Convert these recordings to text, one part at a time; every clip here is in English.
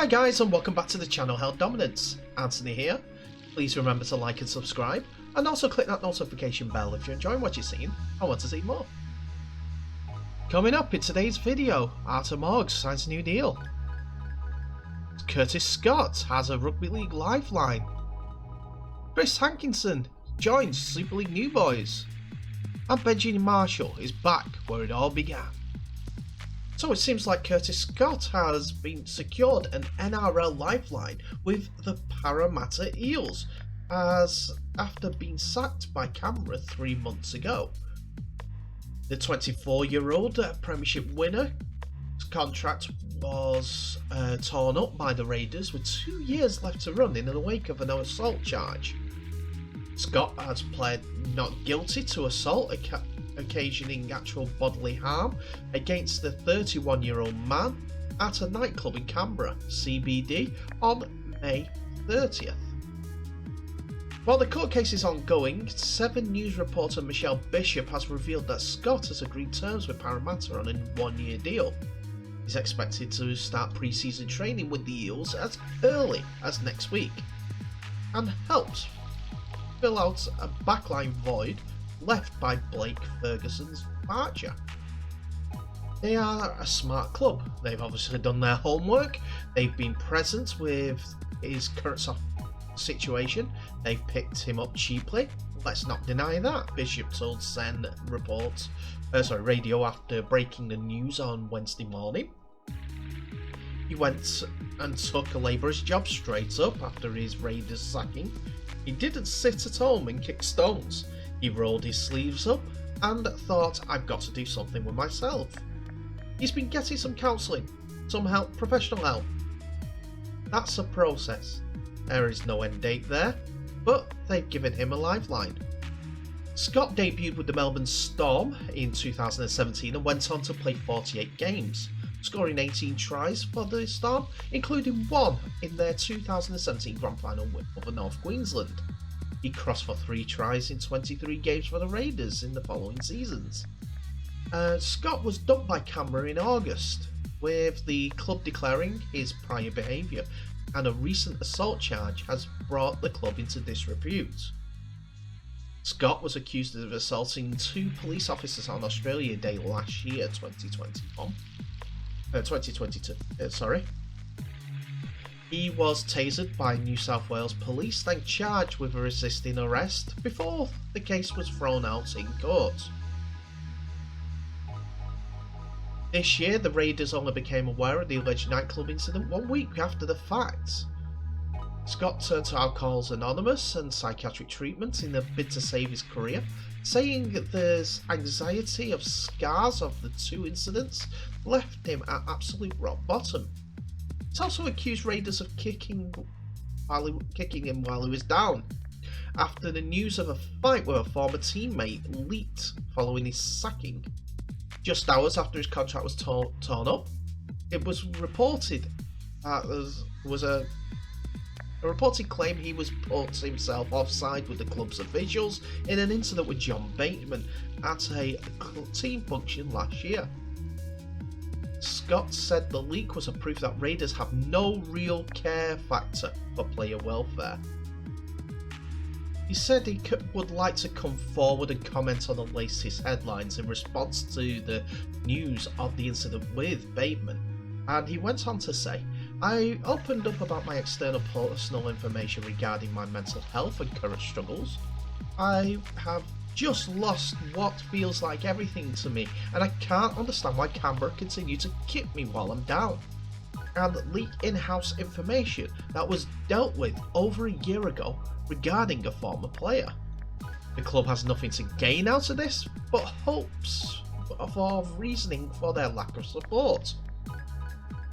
Hi guys, and welcome back to the channel Held Dominance. Anthony here. Please remember to like and subscribe, and also click that notification bell if you're enjoying what you're seeing and want to see more. Coming up in today's video, Arthur Morgues signs a new deal. Curtis Scott has a Rugby League Lifeline. Chris Hankinson joins Super League New Boys. And Benji Marshall is back where it all began. So it seems like Curtis Scott has been secured an NRL lifeline with the Parramatta Eels, as after being sacked by Canberra 3 months ago. The 24-year-old Premiership winner's contract was torn up by the Raiders with 2 years left to run in the wake of an assault charge. Scott has pled not guilty to assault occasioning actual bodily harm against the 31-year-old man at a nightclub in Canberra, CBD, on May 30th. While the court case is ongoing, 7 News reporter Michelle Bishop has revealed that Scott has agreed terms with Parramatta on a 1-year deal. He's expected to start pre-season training with the Eels as early as next week, and helps fill out a backline void left by Blake Ferguson's departure. They are a smart club. They've obviously done their homework. They've been present with his current situation. They've picked him up cheaply. Let's not deny that. Bishop told Sen Radio after breaking the news on Wednesday morning. He went and took a labourer's job straight up after his Raiders sacking. He didn't sit at home and kick stones. He rolled his sleeves up and thought, I've got to do something with myself. He's been getting some counselling, some help, professional help. That's a process. There is no end date there, but they've given him a lifeline. Scott debuted with the Melbourne Storm in 2017 and went on to play 48 games, scoring 18 tries for the Storm, including 1 in their 2017 Grand Final win over North Queensland. He crossed for 3 tries in 23 games for the Raiders in the following seasons. Scott was dumped by Canberra in August, with the club declaring his prior behaviour, and a recent assault charge has brought the club into disrepute. Scott was accused of assaulting 2 police officers on Australia Day last year, 2022. He was tasered by New South Wales police, then charged with resisting arrest before the case was thrown out in court. This year, the Raiders only became aware of the alleged nightclub incident 1 week after the fact. Scott turned to Alcoholics Anonymous and psychiatric treatment in a bid to save his career, saying that there's anxiety of scars of the 2 incidents left him at absolute rock bottom. He's also accused Raiders of kicking him while he was down, after the news of a fight with a former teammate leaked following his sacking. Just hours after his contract was torn up, it was reported that there was a reported claim he was put himself offside with the club's officials in an incident with John Bateman at a team function last year. Scott said the leak was a proof that Raiders have no real care factor for player welfare. He said he would like to come forward and comment on the latest headlines in response to the news of the incident with Bateman, and he went on to say, I opened up about my external personal information regarding my mental health and current struggles. I have just lost what feels like everything to me, and I can't understand why Canberra continue to kick me while I'm down and leak in-house information that was dealt with over a year ago regarding a former player. The club has nothing to gain out of this, but hopes for reasoning for their lack of support.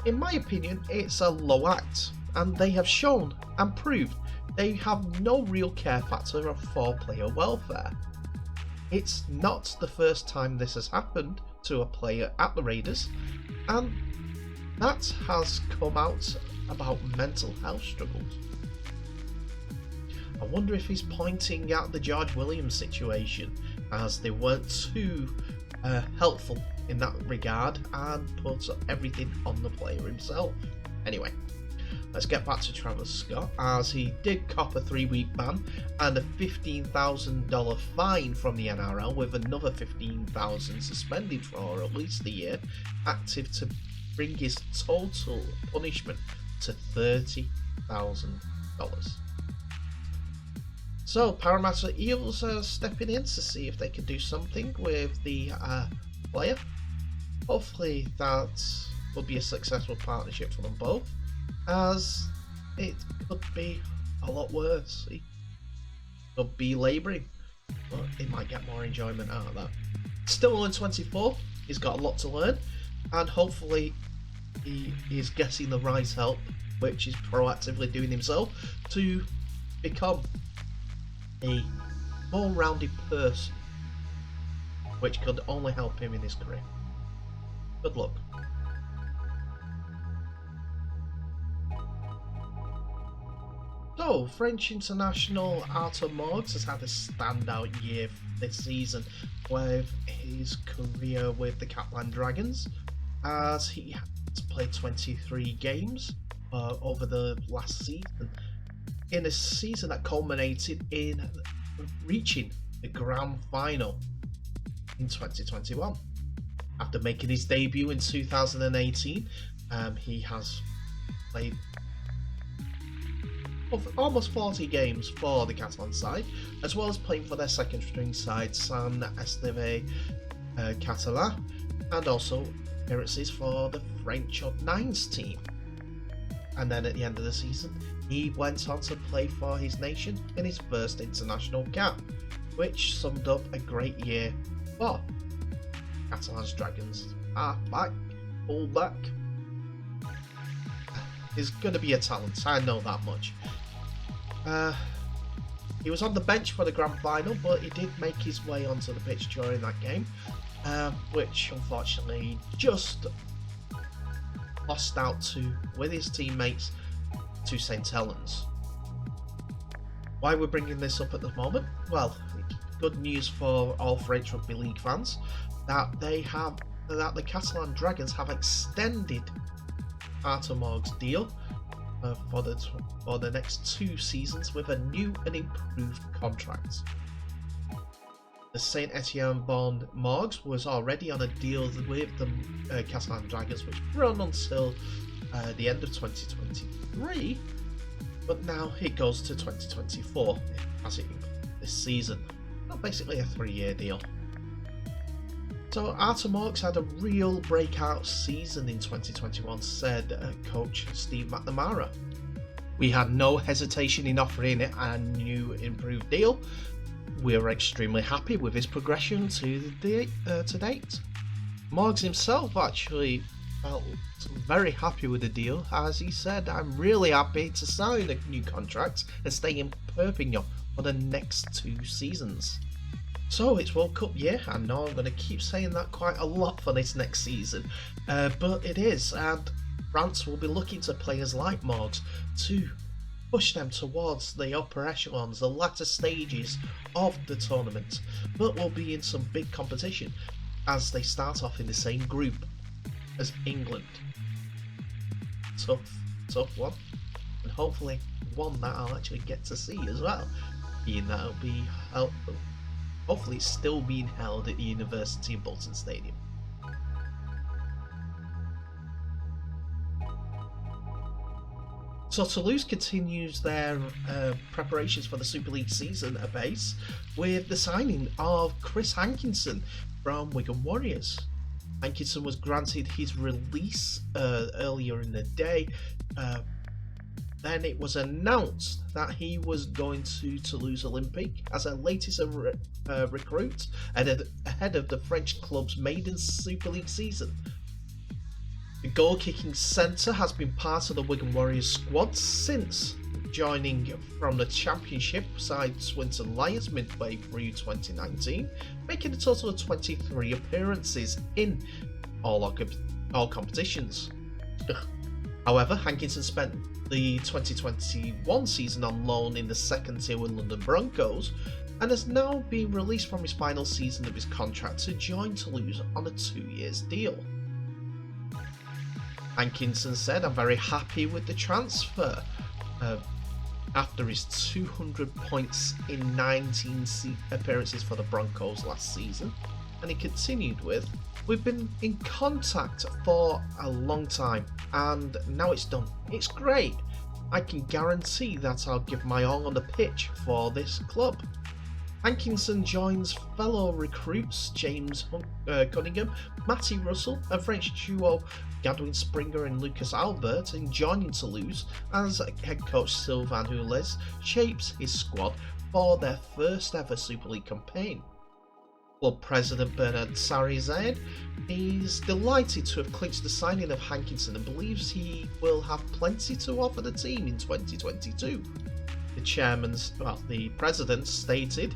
In my opinion, it's a low act, and they have shown and proved they have no real care factor for player welfare. It's not the first time this has happened to a player at the Raiders, and that has come out about mental health struggles. I wonder if he's pointing at the George Williams situation, as they weren't too helpful in that regard and put everything on the player himself. Anyway, Let's get back to Travis Scott, as he did cop a 3-week ban and a $15,000 fine from the NRL, with another $15,000 suspended for at least a year, active to bring his total punishment to $30,000. So Parramatta Eels are stepping in to see if they can do something with the player. Hopefully that will be a successful partnership for them both, as it could be a lot worse. It could be labouring, but it might get more enjoyment out of that. Still only 24, he's got a lot to learn, and hopefully he is getting the right help, which is proactively doing himself, to become a more rounded person, which could only help him in his career. Good luck. So, French international Arthur Morgues has had a standout year this season with his career with the Catalan Dragons, as he has played 23 games over the last season, in a season that culminated in reaching the grand final in 2021. After making his debut in 2018, he has played almost 40 games for the Catalan side, as well as playing for their second string side, Sant Esteve Català, and also appearances for the French U9s team. And then at the end of the season, he went on to play for his nation in his first international cap, which summed up a great year for Catalans Dragons. Back, fullback, is going to be a talent, I know that much. He was on the bench for the grand final, but he did make his way onto the pitch during that game, which unfortunately just lost out to, with his teammates, to St Helens. Why we're bringing this up at the moment? Well, good news for all French Rugby League fans, that the Catalan Dragons have extended Arthur Morgues' deal for the next 2 seasons with a new and improved contract. The Saint Etienne-born Morgues was already on a deal with the Catalan Dragons, which run until the end of 2023, but now it goes to 2024 as it this season. Not basically a 3-year deal. So Arthur Morgues had a real breakout season in 2021, said coach Steve McNamara. We had no hesitation in offering it a new improved deal. We are extremely happy with his progression to date. Morgues himself actually felt very happy with the deal, as he said, "I'm really happy to sign a new contract and stay in Perpignan for the next 2 seasons." So it's World Cup year. I know I'm going to keep saying that quite a lot for this next season, but it is, and France will be looking to players like Morgues to push them towards the upper echelons, the latter stages of the tournament, but will be in some big competition as they start off in the same group as England. Tough one, and hopefully one that I'll actually get to see as well, being that it'll be hopefully still being held at the University of Bolton Stadium. So Toulouse continues their preparations for the Super League season apace with the signing of Chris Hankinson from Wigan Warriors. Hankinson was granted his release earlier in the day. Then it was announced that he was going to Toulouse Olympique as a latest recruit ahead of the French club's maiden Super League season. The goal-kicking centre has been part of the Wigan Warriors squad since joining from the Championship side Swinton Lions midway through 2019, making a total of 23 appearances in all competitions. However, Hankinson spent the 2021 season on loan in the second tier with London Broncos, and has now been released from his final season of his contract to join Toulouse on a 2-year deal. Hankinson said, "I'm very happy with the transfer." After his 200 points in 19 appearances for the Broncos last season. And he continued with, "We've been in contact for a long time and now it's done. It's great. I can guarantee that I'll give my all on the pitch for this club." Hankinson joins fellow recruits James Cunningham, Matty Russell, and French duo Gadwin Springer and Lucas Albert in joining Toulouse as head coach Sylvain Hules shapes his squad for their first ever Super League campaign. Club president Bernard Sarizade is delighted to have clinched the signing of Hankinson and believes he will have plenty to offer the team in 2022. The president stated,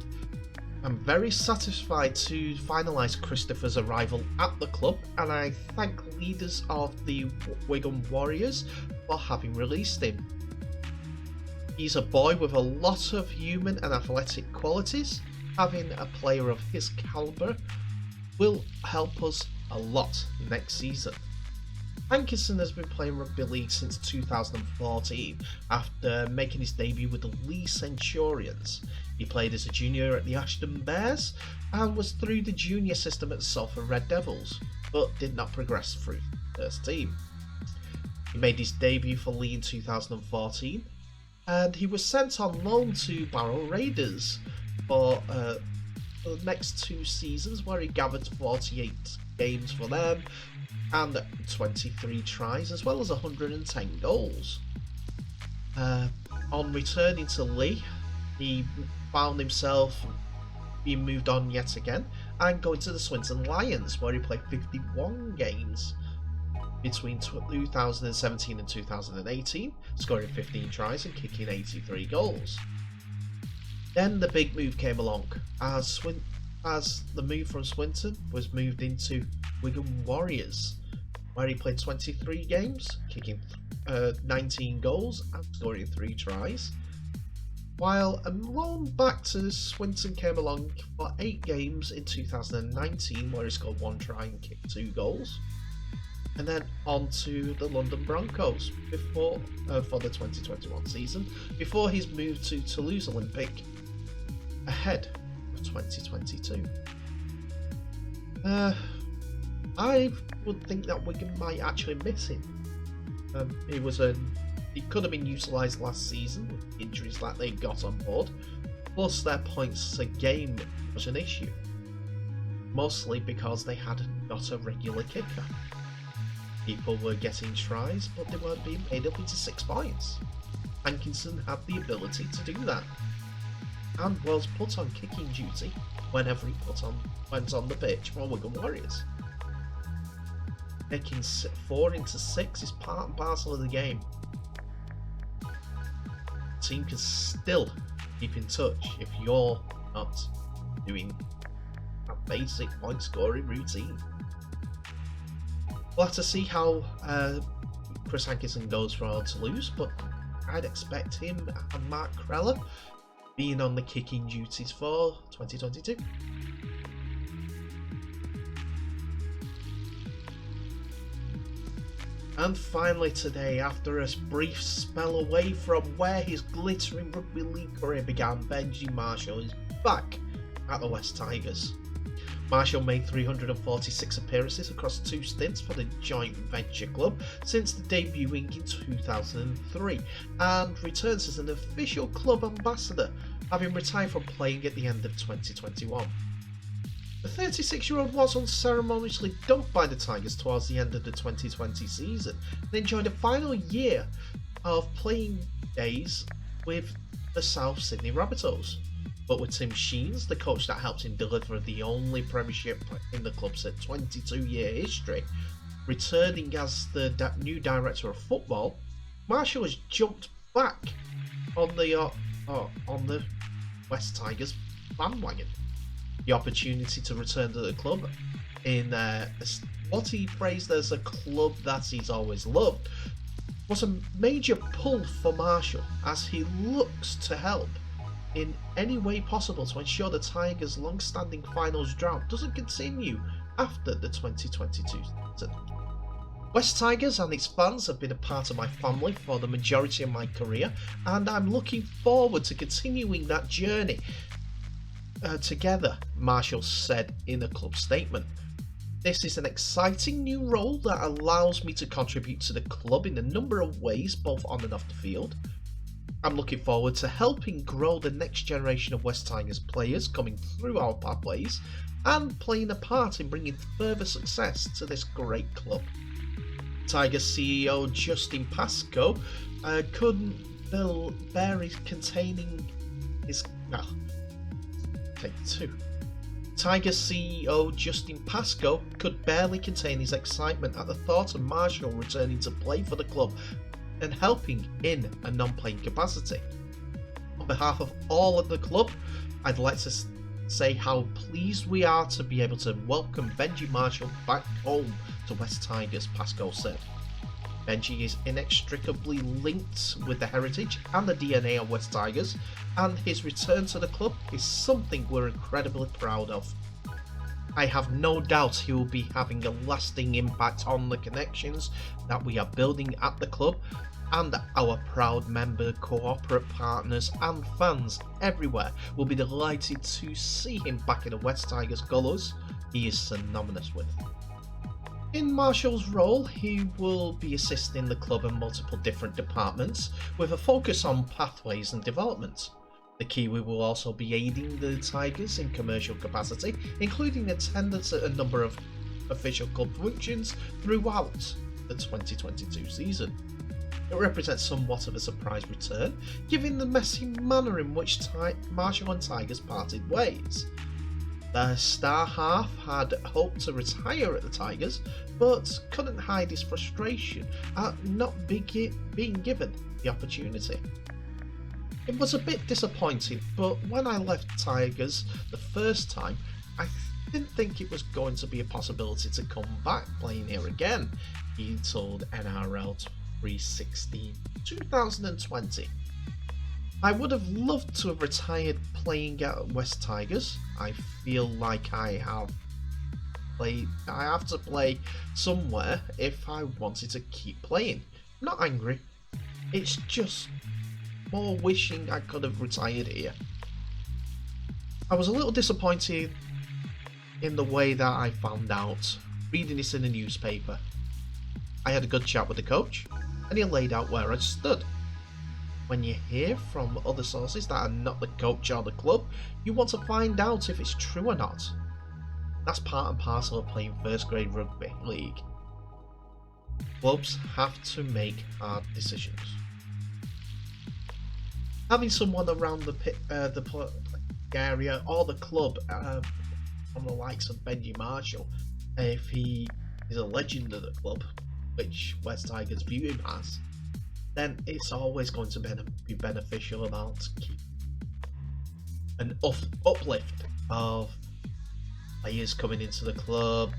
"I'm very satisfied to finalise Christopher's arrival at the club, and I thank leaders of the Wigan Warriors for having released him. He's a boy with a lot of human and athletic qualities. Having a player of his calibre will help us a lot next season." Hankinson has been playing rugby league since 2014 after making his debut with the Lee Centurions. He played as a junior at the Ashton Bears and was through the junior system at the Salford Red Devils, but did not progress through the first team. He made his debut for Lee in 2014 and he was sent on loan to Barrow Raiders for the next 2 seasons, where he gathered 48 games for them and 23 tries as well as 110 goals. On returning to Lee, he found himself being moved on yet again and going to the Swinton Lions, where he played 51 games between 2017 and 2018, scoring 15 tries and kicking 83 goals. Then the big move came along as the move from Swinton was moved into Wigan Warriors, where he played 23 games, kicking 19 goals and scoring 3 tries. While a loan back to Swinton came along for 8 games in 2019, where he scored 1 try and kicked 2 goals. And then on to the London Broncos for the 2021 season, before he's moved to Toulouse Olympic ahead of 2022. I would think that Wigan might actually miss him. He could have been utilised last season with injuries that they got on board, plus their points a game was an issue, mostly because they hadn't got a regular kicker. People were getting tries, but they weren't being made up into 6 points. Hankinson had the ability to do that, and was put on kicking duty whenever he went on the pitch for Wigan Warriors. Kicking 4 into 6 is part and parcel of the game. The team can still keep in touch if you're not doing a basic point scoring routine. We'll have to see how Chris Hankinson goes for Toulouse, but I'd expect him and Mark Kreller being on the kicking duties for 2022. And finally today, after a brief spell away from where his glittering rugby league career began, Benji Marshall is back at the West Tigers. Marshall made 346 appearances across 2 stints for the joint venture club since debuting in 2003, and returns as an official club ambassador, having retired from playing at the end of 2021. The 36-year-old was unceremoniously dumped by the Tigers towards the end of the 2020 season and enjoyed a final year of playing days with the South Sydney Rabbitohs. But with Tim Sheens, the coach that helped him deliver the only premiership in the club's 22-year history, returning as the new director of football, Marshall has jumped back on the West Tigers bandwagon. The opportunity to return to the club in what he phrased as a club that he's always loved was a major pull for Marshall, as he looks to help in any way possible to ensure the Tigers' long-standing finals drought doesn't continue after the 2022 season. West Tigers and its fans have been a part of my family for the majority of my career, and I'm looking forward to continuing that journey together, Marshall said in a club statement. This is an exciting new role that allows me to contribute to the club in a number of ways, both on and off the field. I'm looking forward to helping grow the next generation of West Tigers players coming through our pathways and playing a part in bringing further success to this great club. Tigers CEO Justin Pascoe couldn't bear containing his... take two. Tigers CEO Justin Pascoe could barely contain his excitement at the thought of Marshall returning to play for the club and helping in a non-playing capacity. On behalf of all of the club, I'd like to say how pleased we are to be able to welcome Benji Marshall back home to West Tigers, Pascoe said. Benji is inextricably linked with the heritage and the DNA of West Tigers, and his return to the club is something we're incredibly proud of. I have no doubt he will be having a lasting impact on the connections that we are building at the club, and our proud member, corporate partners and fans everywhere will be delighted to see him back in the West Tigers colours he is synonymous with. In Marshall's role, he will be assisting the club in multiple different departments with a focus on pathways and development. The Kiwi will also be aiding the Tigers in commercial capacity, including attendance at a number of official club functions throughout the 2022 season. It represents somewhat of a surprise return, given the messy manner in which Marshall and Tigers parted ways. The star half had hoped to retire at the Tigers, but couldn't hide his frustration at not being given the opportunity. It was a bit disappointing, but when I left Tigers the first time, I didn't think it was going to be a possibility to come back playing here again, he told NRL 316 2020. I would have loved to have retired playing at West Tigers. I feel like I have to play somewhere if I wanted to keep playing. I'm not angry, it's just more wishing I could have retired here. I was a little disappointed in the way that I found out, reading this in the newspaper. I had a good chat with the coach, and he laid out where I stood. When you hear from other sources that are not the coach or the club, you want to find out if it's true or not. That's part and parcel of playing first grade rugby league. Clubs have to make hard decisions. Having someone around the area or the club, from the likes of Benji Marshall, if he is a legend of the club, which West Tigers view him as, then it's always going to be beneficial about an uplift of players coming into the club,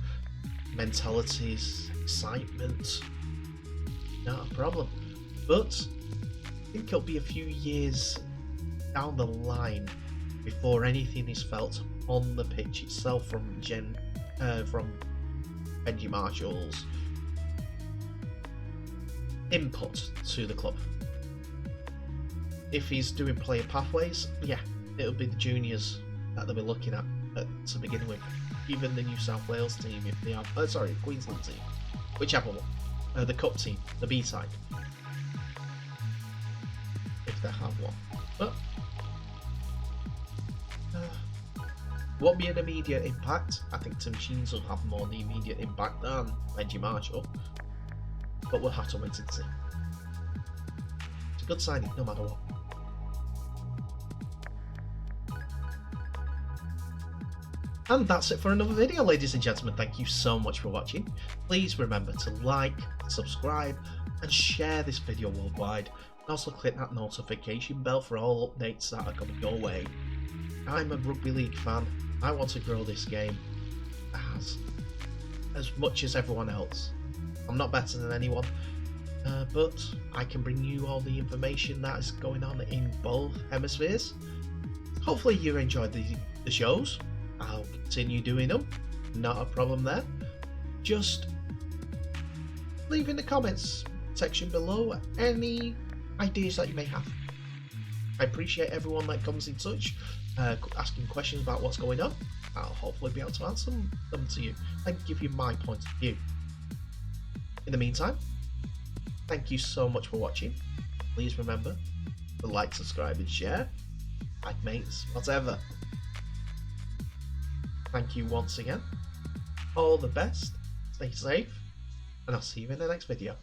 mentalities, excitement. Not a problem. But I think it'll be a few years down the line before anything is felt on the pitch itself from Benji Marshall's input to the club. If he's doing player pathways, yeah, it'll be the juniors that they'll be looking at to begin with. Even the New South Wales team, if they have, Queensland team, whichever one, the Cup team, the B side, if they have one. But won't be an immediate impact. I think Tim Sheens will have more the immediate impact than Benji Marshall. But we'll have to wait and see. It's a good signing, no matter what. And that's it for another video, ladies and gentlemen. Thank you so much for watching. Please remember to like, subscribe, and share this video worldwide. And also click that notification bell for all updates that are coming your way. I'm a rugby league fan. I want to grow this game as much as everyone else. I'm not better than anyone, but I can bring you all the information that is going on in both hemispheres. Hopefully you enjoyed the shows. I'll continue doing them, not a problem there. Just leave in the comments section below any ideas that you may have. I appreciate everyone that comes in touch, asking questions about what's going on. I'll hopefully be able to answer them to you and give you my point of view. In the meantime, thank you so much for watching. Please remember to like, subscribe and share. Like mates, whatever. Thank you once again. All the best, stay safe, and I'll see you in the next video.